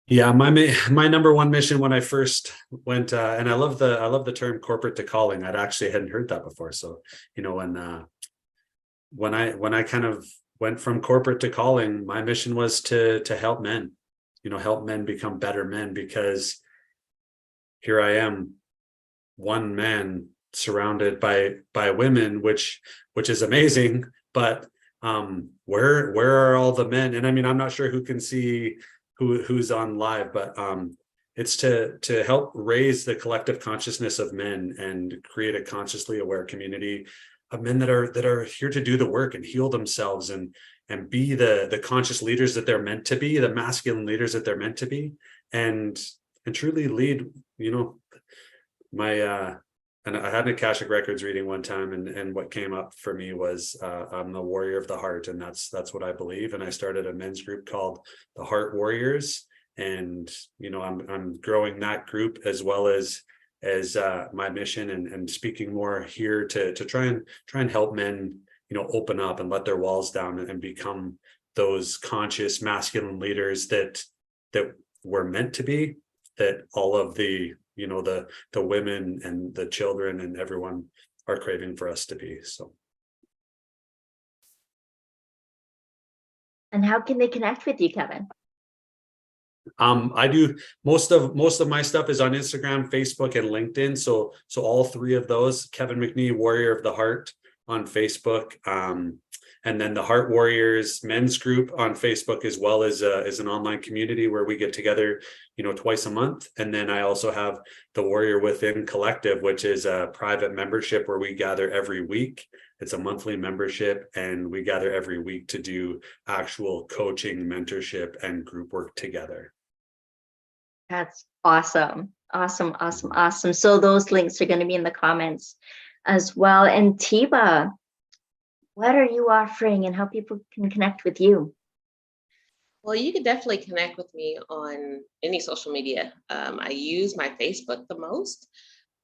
Yeah, my number one mission when I first went, and I love the term corporate to calling. I actually hadn't heard that before. So, when I kind of went from corporate to calling, my mission was to help men, help men become better men, because here I am, one man surrounded by women, which is amazing, but where are all the men? And I mean, I'm not sure who can see who's on live, but it's to help raise the collective consciousness of men and create a consciously aware community of men that are here to do the work and heal themselves and be the conscious leaders that they're meant to be, the masculine leaders that they're meant to be, and truly lead. And I had an Akashic Records reading one time, and what came up for me was I'm the warrior of the heart, and that's what I believe. And I started a men's group called the Heart Warriors, and I'm growing that group as well as my mission, and speaking more here to try and help men open up and let their walls down and become those conscious masculine leaders that we're meant to be, that all of the the women and the children and everyone are craving for us to be. So. And how can they connect with you, Kevin? I do most of my stuff is on Instagram, Facebook, and LinkedIn. So all three of those. Kevin McNee, Warrior of the Heart on Facebook, and then the Heart Warriors men's group on Facebook, as well as an online community where we get together, twice a month. And then I also have the Warrior Within Collective, which is a private membership where we gather every week. It's a monthly membership, and we gather every week to do actual coaching, mentorship, and group work together. That's awesome. Awesome. So those links are going to be in the comments as well. And Tiba, what are you offering and how people can connect with you? Well, you can definitely connect with me on any social media. I use my Facebook the most,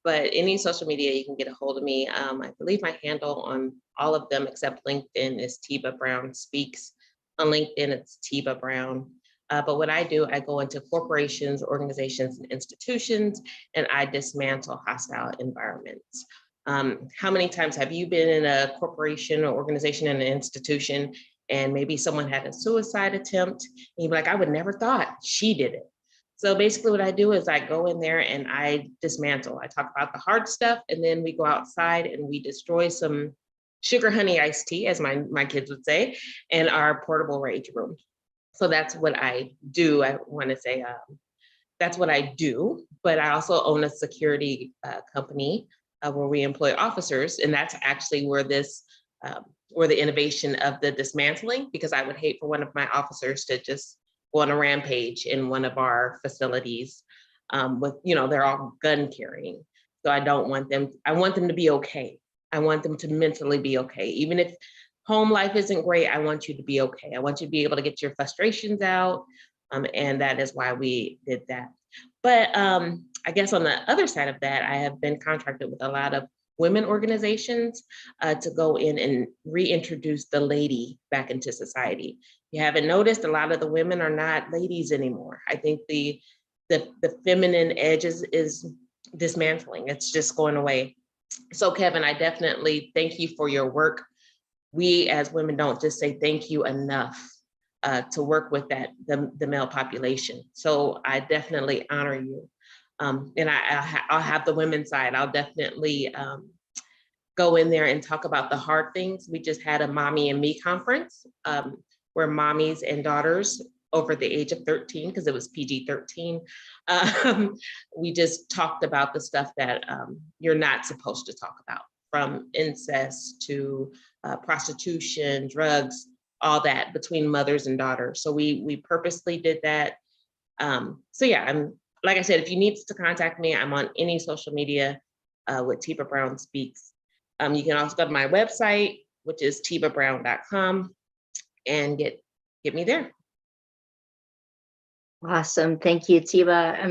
but any social media you can get a hold of me. I believe my handle on all of them except LinkedIn is Tiba Brown Speaks. On LinkedIn, it's Tiba Brown. But what I do, I go into corporations, organizations, and institutions, and I dismantle hostile environments. How many times have you been in a corporation or organization and an institution, and maybe someone had a suicide attempt, and you're like, I would never thought she did it. So basically what I do is I go in there and I dismantle. I talk about the hard stuff, and then we go outside and we destroy some sugar honey iced tea, as my kids would say, in our portable rage room. So that's what I do. I want to say that's what I do, but I also own a security company where we employ officers, and that's actually where where the innovation of the dismantling, because I would hate for one of my officers to just go on a rampage in one of our facilities with, they're all gun carrying. So I don't want them, I want them to be okay. I want them to mentally be okay. Even if home life isn't great, I want you to be okay. I want you to be able to get your frustrations out. And that is why we did that. But I guess on the other side of that, I have been contracted with a lot of women organizations to go in and reintroduce the lady back into society. You haven't noticed, a lot of the women are not ladies anymore. I think the feminine edge is dismantling. It's just going away. So Kevin, I definitely thank you for your work. We as women don't just say thank you enough to work with the male population. So I definitely honor you. And I'll have the women's side. I'll definitely go in there and talk about the hard things. We just had a Mommy and Me conference where mommies and daughters over the age of 13, because it was PG-13, we just talked about the stuff that you're not supposed to talk about, from incest to prostitution, drugs, all that between mothers and daughters. So we purposely did that. So yeah, like I said, if you need to contact me, I'm on any social media with Tiba Brown Speaks. You can also go to my website, which is tibabrown.com, and get me there. Awesome. Thank you, Tiba.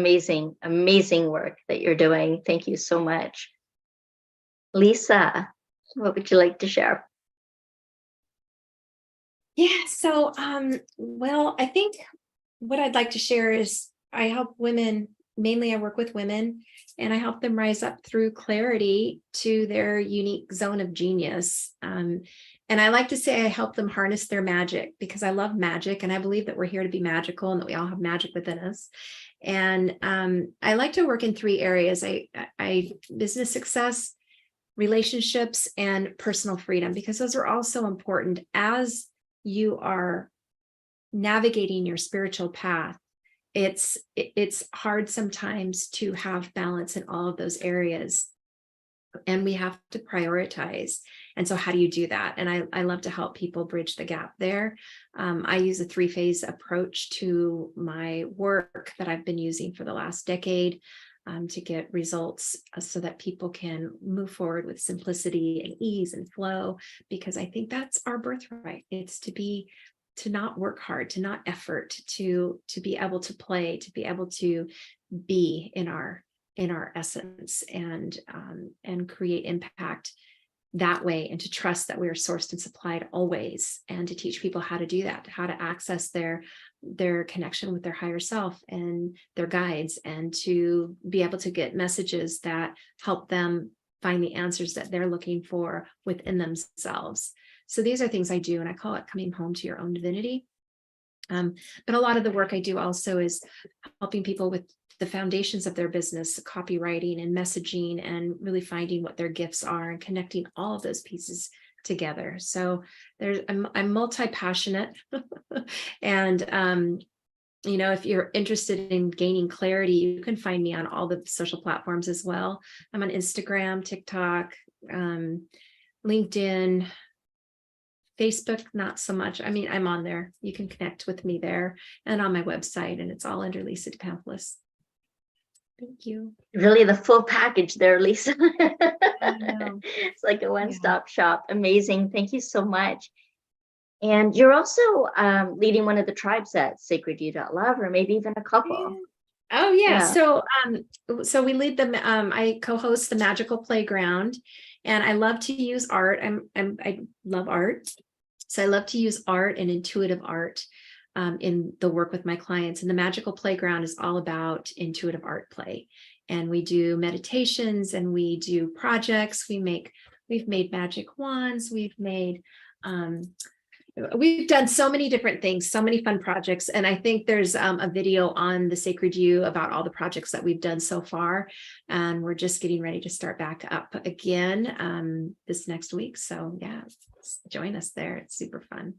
Amazing work that you're doing. Thank you so much. Lisa, what would you like to share? Yeah, so well, I think what I'd like to share is I help women, mainly I work with women, and I help them rise up through clarity to their unique zone of genius. And And I like to say I help them harness their magic, because I love magic and I believe that we're here to be magical and that we all have magic within us. And I like to work in 3 areas. I business success, relationships, and personal freedom, because those are all so important as you are navigating your spiritual path. It's hard sometimes to have balance in all of those areas, and we have to prioritize. And so how do you do that? And I love to help people bridge the gap there. I use a 3-phase approach to my work that I've been using for the last decade to get results so that people can move forward with simplicity and ease and flow, because I think that's our birthright. It's to not work hard, to not effort, to be able to play, to be able to be in our essence and create impact that way, and to trust that we are sourced and supplied always, and to teach people how to do that, how to access their connection with their higher self and their guides, and to be able to get messages that help them find the answers that they're looking for within themselves. So these are things I do, and I call it coming home to your own divinity. But a lot of the work I do also is helping people with the foundations of their business, copywriting and messaging, and really finding what their gifts are and connecting all of those pieces together. So I'm multi-passionate. And if you're interested in gaining clarity, you can find me on all the social platforms as well. I'm on Instagram, TikTok, LinkedIn, Facebook, not so much. I mean, I'm on there. You can connect with me there and on my website, and it's all under Lisa DePamplis. Thank you. Really the full package there, Lisa. I know. It's like a one-stop shop. Amazing. Thank you so much. And you're also leading one of the tribes at sacredyou.love, or maybe even a couple. Oh yeah. Yeah. So we lead them. I co-host the Magical Playground, and I love to use art. I love art. So I love to use art and intuitive art in the work with my clients. And the Magical Playground is all about intuitive art play. And we do meditations and we do projects. We've made magic wands. We've done so many different things, so many fun projects. And I think there's a video on the Sacred You about all the projects that we've done so far. And we're just getting ready to start back up again this next week. So yeah, join us there. It's super fun.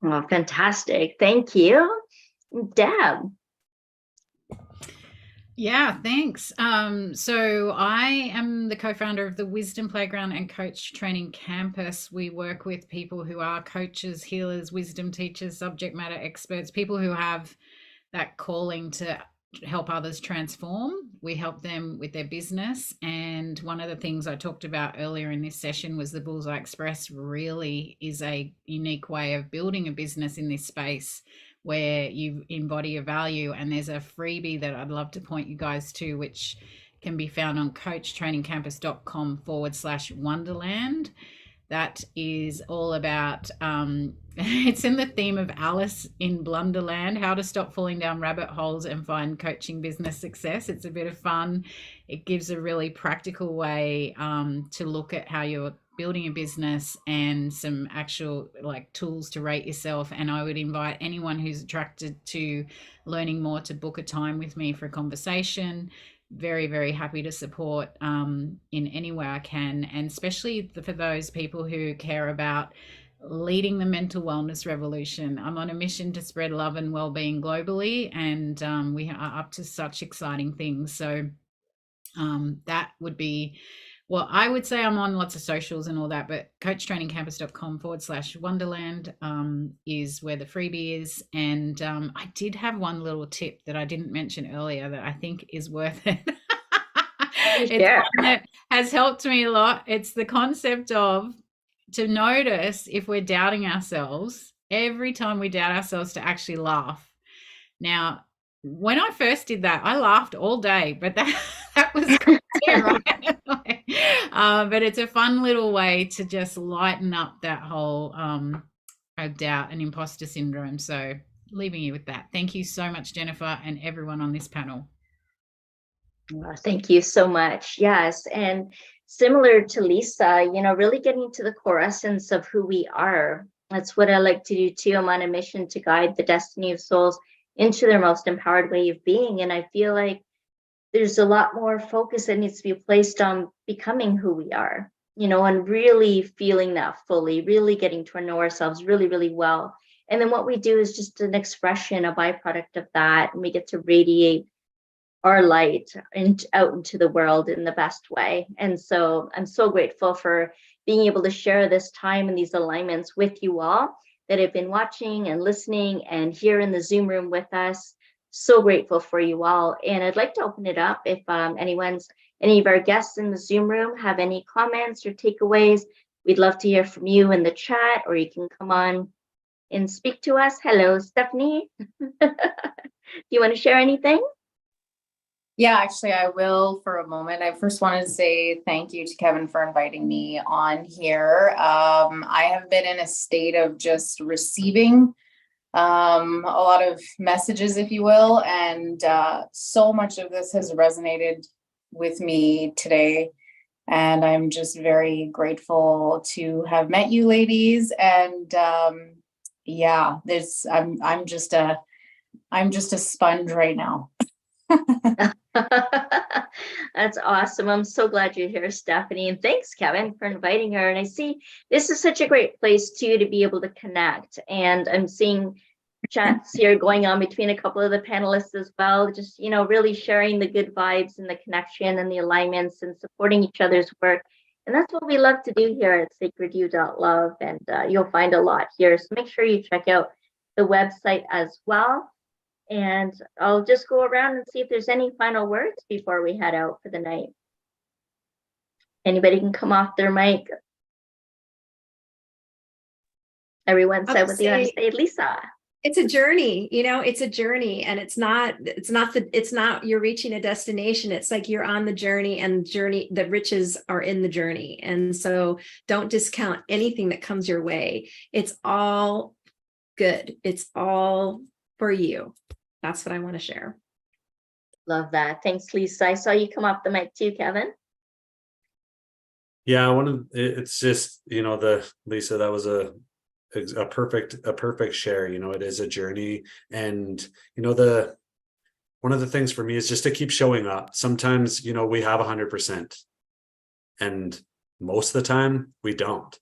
Oh, fantastic. Thank you. Deb. Yeah, thanks. So I am the co-founder of the Wisdom Playground and Coach Training Campus. We work with people who are coaches, healers, wisdom teachers, subject matter experts, people who have that calling to help others transform. We help them with their business. And one of the things I talked about earlier in this session was the Bullseye Express really is a unique way of building a business in this space where you embody a value. And there's a freebie that I'd love to point you guys to, which can be found on coachtrainingcampus.com/wonderland. That is all about, it's in the theme of Alice in Blunderland, how to stop falling down rabbit holes and find coaching business success. It's a bit of fun. It gives a really practical way to look at how you're building a business and some actual tools to rate yourself. And I would invite anyone who's attracted to learning more to book a time with me for a conversation. Very, very happy to support in any way I can, and especially for those people who care about leading the mental wellness revolution. I'm on a mission to spread love and well-being globally, and we are up to such exciting things. So that would be, well, I would say I'm on lots of socials and all that, but coachtrainingcampus.com/wonderland is where the freebie is. And I did have one little tip that I didn't mention earlier that I think is worth it. It's one that has helped me a lot. It's the concept of to notice if we're doubting ourselves every time we doubt ourselves, to actually laugh. Now, when I first did that, I laughed all day, but that was cool too, right? But it's a fun little way to just lighten up that whole doubt and imposter syndrome. So leaving you with that. Thank you so much, Jennifer, and everyone on this panel. Thank you so much. Yes. And similar to Lisa, really getting to the core essence of who we are. That's what I like to do too. I'm on a mission to guide the destiny of souls into their most empowered way of being. And I feel like there's a lot more focus that needs to be placed on becoming who we are, and really feeling that fully, really getting to know ourselves really, really well. And then what we do is just an expression, a byproduct of that. And we get to radiate our light out into the world in the best way. And so I'm so grateful for being able to share this time and these alignments with you all that have been watching and listening and here in the Zoom room with us. So grateful for you all. And I'd like to open it up if any of our guests in the Zoom room have any comments or takeaways. We'd love to hear from you in the chat, or you can come on and speak to us. Hello, Stephanie. Do you want to share anything? Yeah, actually, I will for a moment. I first wanted to say thank you to Kevin for inviting me on here. I have been in a state of just receiving a lot of messages, if you will, and so much of this has resonated with me today. And I'm just very grateful to have met you ladies. And yeah, I'm just a sponge right now. That's awesome. I'm so glad you're here, Stephanie. And thanks, Kevin, for inviting her. And I see this is such a great place, too, to be able to connect. And I'm seeing chats here going on between a couple of the panelists as well, just, really sharing the good vibes and the connection and the alignments and supporting each other's work. And that's what we love to do here at sacredyou.love. And you'll find a lot here. So make sure you check out the website as well. And I'll just go around and see if there's any final words before we head out for the night. Anybody can come off their mic. Everyone said what they want to say. Lisa. It's a journey, it's a journey, and it's not you're reaching a destination. It's like you're on the journey, and the riches are in the journey. And so don't discount anything that comes your way. It's all good. It's all for you. That's what I want to share. Love that. Thanks, Lisa. I saw you come off the mic too, Kevin. Yeah, it's just, Lisa, that was a perfect share. It is a journey. And, one of the things for me is just to keep showing up. Sometimes, we have 100%, and most of the time we don't.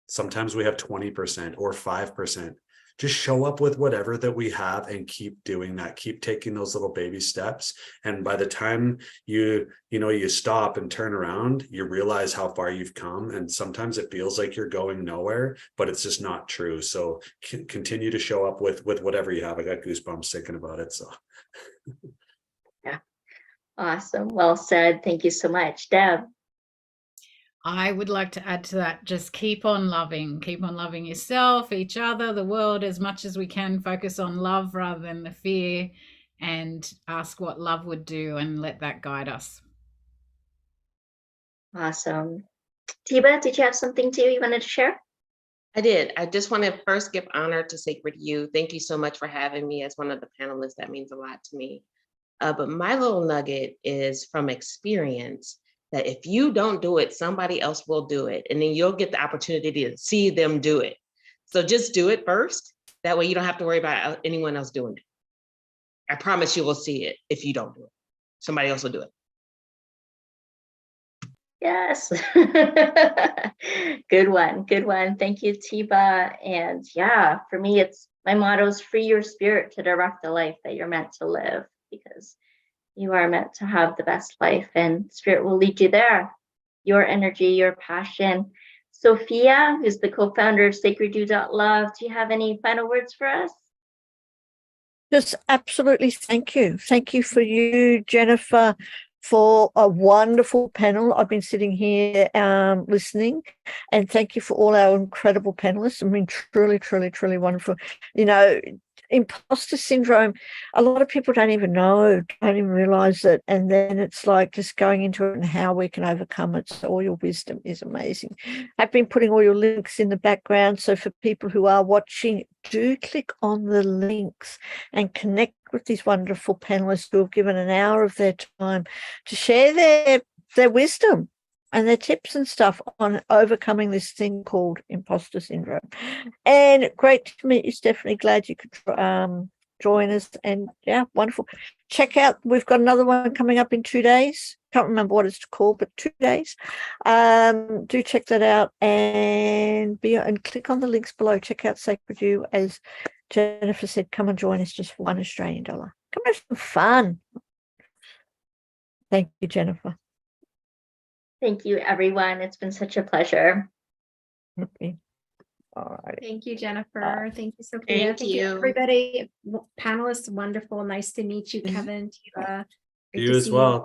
Sometimes we have 20% or 5%. Just show up with whatever that we have and keep doing that. Keep taking those little baby steps. And by the time you stop and turn around, you realize how far you've come. And sometimes it feels like you're going nowhere, but it's just not true. So continue to show up with whatever you have. I got goosebumps thinking about it. So yeah. Awesome. Well said. Thank you so much, Deb. I would like to add to that, just keep on loving yourself, each other, the world as much as we can. Focus on love rather than the fear, and ask what love would do and let that guide us. Awesome. Tiba, did you have something too you wanted to share? I did. I just want to first give honor to Sacred You. Thank you so much for having me as one of the panelists. That means a lot to me. But my little nugget is from experience, that if you don't do it, somebody else will do it. And then you'll get the opportunity to see them do it. So just do it first. That way you don't have to worry about anyone else doing it. I promise you will see it if you don't do it. Somebody else will do it. Yes. Good one. Thank you, Tiba. And yeah, for me, my motto is free your spirit to direct the life that you're meant to live, because you are meant to have the best life, and spirit will lead you there. Your energy, your passion. Sophia, who's the co-founder of sacredyou.love, do you have any final words for us? Just absolutely thank you. Thank you for you, Jennifer, for a wonderful panel. I've been sitting here listening, and thank you for all our incredible panelists. I mean, truly, truly, truly wonderful. Imposter syndrome, a lot of people don't even realize it, and then it's like just going into it and how we can overcome it. So all your wisdom is amazing. I've been putting all your links in the background, so for people who are watching, do click on the links and connect with these wonderful panelists who have given an hour of their time to share their wisdom and their tips and stuff on overcoming this thing called imposter syndrome. And great to meet you, Stephanie. Glad you could join us. And yeah, wonderful. Check out, we've got another one coming up in 2 days. Can't remember what it's called, but 2 days. Do check that out and click on the links below. Check out Sacred You. As Jennifer said, come and join us just for $1 Australian. Come have some fun. Thank you, Jennifer. Thank you, everyone. It's been such a pleasure. Okay. All right. Thank you, Jennifer. Thank you, Sophia. Thank you. Everybody. Panelists, wonderful. Nice to meet you, Kevin. Tiva. Great You to as see well.